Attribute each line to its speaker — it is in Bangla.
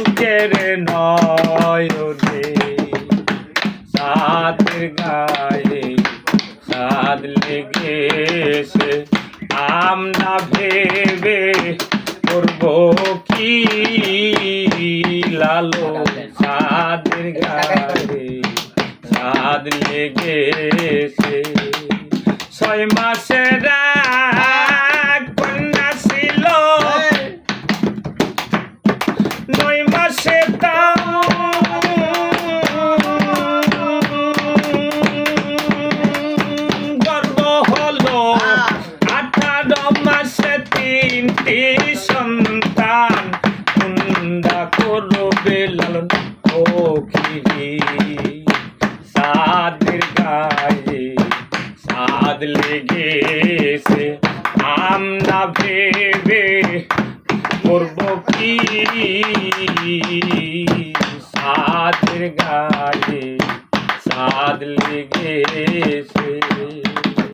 Speaker 1: সুখের নয়নে সাদের গায়ে সাদ লেগেছে আমরা ভেবে করব কি লালো সাদের গায়ে সাদ লেগেছে 6 মাসের কন্যা ছিল 9 মাসে তাও গর্ভ হলো 18 মাসে 3টি সন্তান কুন্দা করবে লালন ও খিরি সাদের গায়ে সাদ লেগেছে আমরা ভেবে করব কি সাদের গায়ে সাদ লেগেছে